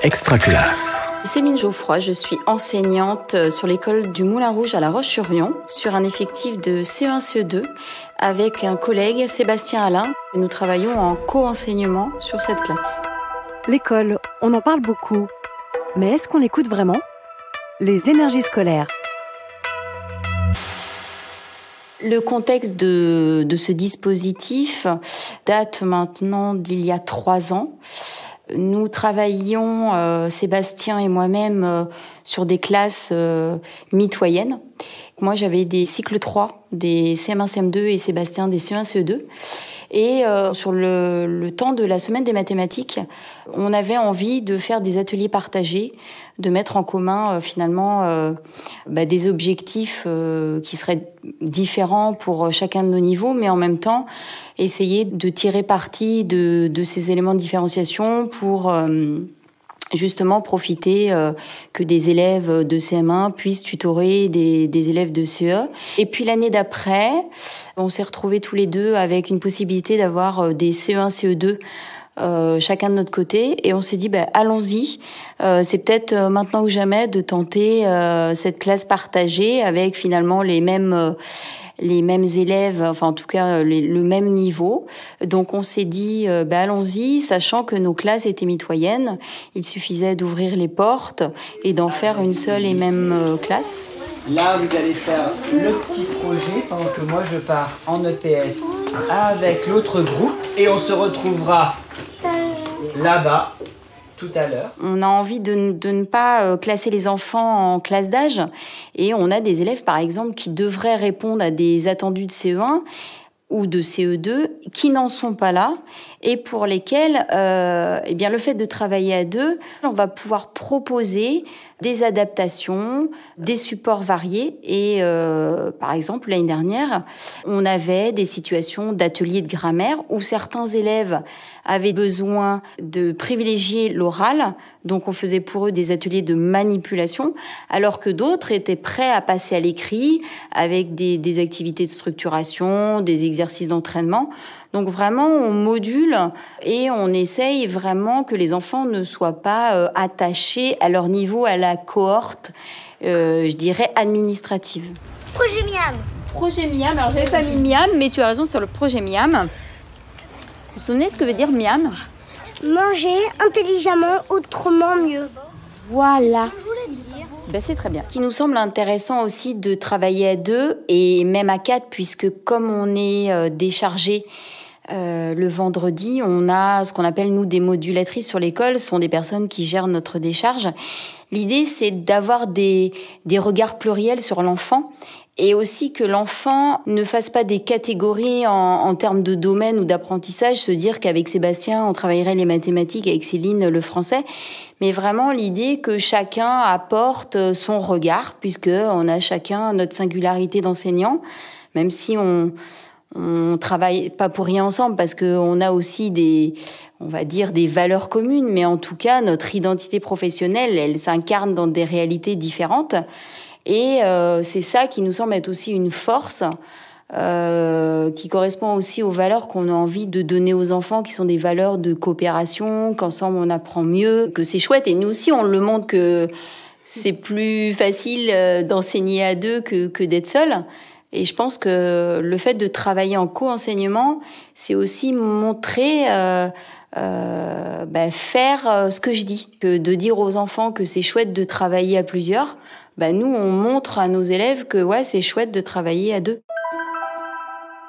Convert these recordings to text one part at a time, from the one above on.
Extraculasse. Céline Geoffroy, je suis enseignante sur l'école du Moulin Rouge à La Roche-sur-Yon, sur un effectif de CE1, CE2, avec un collègue, Sébastien Alain. Nous travaillons en co-enseignement sur cette classe. L'école, on en parle beaucoup. Mais est-ce qu'on l'écoute vraiment ? Les énergies scolaires. Le contexte de ce dispositif date maintenant d'il y a 3 ans. Nous travaillions, Sébastien et moi-même, sur des classes mitoyennes. Moi, j'avais des cycles 3, des CM1, CM2 et Sébastien des CE1, CE2. Et sur le temps de la semaine des mathématiques, on avait envie de faire des ateliers partagés, de mettre en commun des objectifs qui seraient différents pour chacun de nos niveaux, mais en même temps essayer de tirer parti de ces éléments de différenciation pour justement profiter que des élèves de CM1 puissent tutorer des élèves de CE. Et puis l'année d'après, on s'est retrouvés tous les deux avec une possibilité d'avoir des CE1, CE2 chacun de notre côté, et on s'est dit allons-y, c'est peut-être maintenant ou jamais de tenter cette classe partagée avec finalement les mêmes élèves, enfin en tout cas le même niveau. Donc on s'est dit allons-y, sachant que nos classes étaient mitoyennes, il suffisait d'ouvrir les portes et d'en faire une seule et même classe. Là, vous allez faire le petit projet pendant que moi je pars en EPS avec l'autre groupe et on se retrouvera là-bas tout à l'heure. On a envie de ne pas classer les enfants en classe d'âge, et on a des élèves par exemple qui devraient répondre à des attendus de CE1 ou de CE2 qui n'en sont pas là, et pour lesquels le fait de travailler à deux, on va pouvoir proposer des adaptations, des supports variés. Et par exemple, l'année dernière, on avait des situations d'ateliers de grammaire où certains élèves avaient besoin de privilégier l'oral, donc on faisait pour eux des ateliers de manipulation, alors que d'autres étaient prêts à passer à l'écrit avec des activités de structuration, des exercices d'entraînement. Donc vraiment, on module et on essaye vraiment que les enfants ne soient pas attachés à leur niveau, à la cohorte, je dirais, administrative. Projet Miam. Projet Miam, alors j'avais pas mis Miam, mais tu as raison sur le projet Miam. Vous vous souvenez ce que veut dire Miam ? Manger intelligemment, autrement mieux. Voilà. C'est très bien. Ce qui nous semble intéressant aussi de travailler à 2 et même à 4, puisque comme on est déchargé le vendredi, on a ce qu'on appelle, nous, des modulatrices sur l'école. Ce sont des personnes qui gèrent notre décharge. L'idée, c'est d'avoir des regards pluriels sur l'enfant, et aussi que l'enfant ne fasse pas des catégories en termes de domaine ou d'apprentissage, se dire qu'avec Sébastien, on travaillerait les mathématiques, avec Céline, le français. Mais vraiment l'idée que chacun apporte son regard, puisqu'on a chacun notre singularité d'enseignant, même si on travaille pas pour rien ensemble, parce qu'on a aussi des valeurs communes, mais en tout cas, notre identité professionnelle, elle s'incarne dans des réalités différentes. Et c'est ça qui nous semble être aussi une force, qui correspond aussi aux valeurs qu'on a envie de donner aux enfants, qui sont des valeurs de coopération, qu'ensemble on apprend mieux, que c'est chouette. Et nous aussi, on le montre que c'est plus facile d'enseigner à 2 que d'être seul. Et je pense que le fait de travailler en co-enseignement, c'est aussi montrer, faire ce que je dis, que de dire aux enfants que c'est chouette de travailler à plusieurs. Nous, on montre à nos élèves que c'est chouette de travailler à 2.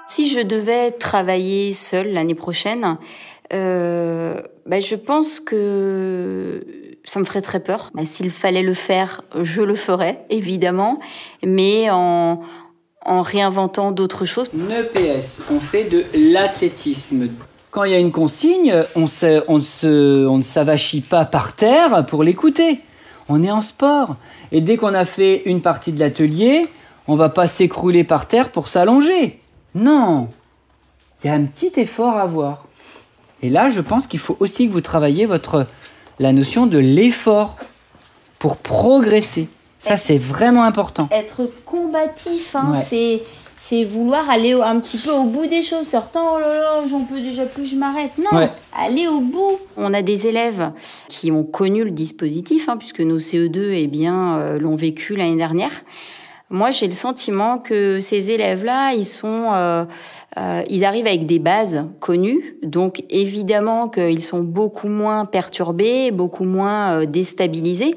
Si je devais travailler seule l'année prochaine, je pense que ça me ferait très peur. S'il fallait le faire, je le ferais, évidemment, mais en réinventant d'autres choses. Une EPS, on fait de l'athlétisme. Quand il y a une consigne, on ne s'avachit pas par terre pour l'écouter. On est en sport. Et dès qu'on a fait une partie de l'atelier, on ne va pas s'écrouler par terre pour s'allonger. Non, il y a un petit effort à avoir. Et là, je pense qu'il faut aussi que vous travailliez la notion de l'effort pour progresser. Ça, c'est vraiment important. Être combatif, c'est vouloir aller un petit peu au bout des choses. Certains, oh là là, j'en peux déjà plus, je m'arrête. Non, aller au bout. On a des élèves qui ont connu le dispositif, puisque nos CE2 l'ont vécu l'année dernière. Moi, j'ai le sentiment que ces élèves-là, ils arrivent avec des bases connues, donc évidemment qu'ils sont beaucoup moins perturbés, beaucoup moins déstabilisés,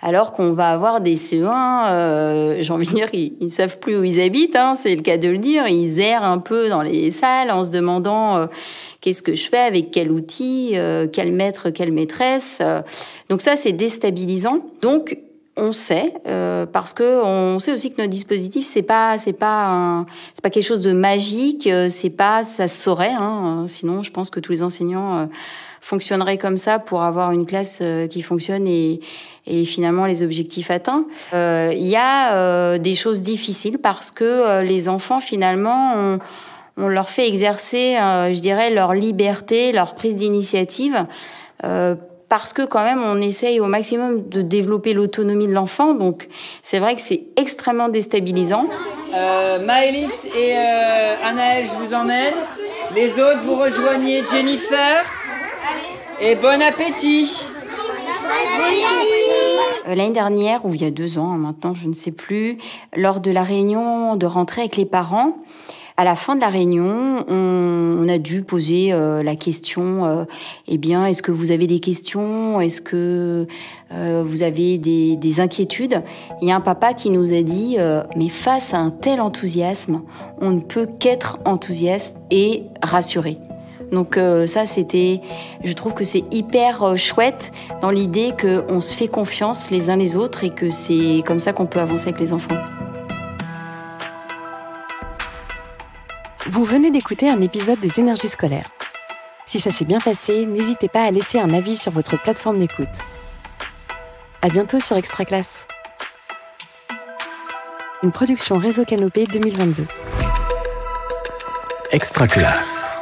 alors qu'on va avoir des CE1, j'ai envie de dire, ils savent plus où ils habitent, c'est le cas de le dire, ils errent un peu dans les salles en se demandant qu'est-ce que je fais, avec quel outil, quel maître, quelle maîtresse. Donc ça, c'est déstabilisant. Donc on sait, parce que on sait aussi que notre dispositif c'est pas quelque chose de magique, ça se saurait, sinon je pense que tous les enseignants fonctionneraient comme ça pour avoir une classe qui fonctionne et finalement les objectifs atteints. Il y a des choses difficiles parce que les enfants finalement on leur fait exercer, je dirais, leur liberté, leur prise d'initiative. Parce que quand même, on essaye au maximum de développer l'autonomie de l'enfant. Donc, c'est vrai que c'est extrêmement déstabilisant. Maëlys et Anaël, je vous emmène. Les autres, vous rejoignez Jennifer. Et bon appétit. L'année dernière, ou il y a 2 ans, maintenant, je ne sais plus, lors de la réunion de rentrée avec les parents, à la fin de la réunion, on a dû poser la question, est-ce que vous avez des questions? Est-ce que vous avez des inquiétudes? Il y a un papa qui nous a dit, mais face à un tel enthousiasme, on ne peut qu'être enthousiaste et rassuré. Donc ça, je trouve que c'est hyper chouette dans l'idée qu'on se fait confiance les uns les autres et que c'est comme ça qu'on peut avancer avec les enfants. Vous venez d'écouter un épisode des Énergies scolaires. Si ça s'est bien passé, n'hésitez pas à laisser un avis sur votre plateforme d'écoute. À bientôt sur Extra Classe. Une production Réseau Canopé 2022. Extra Classe.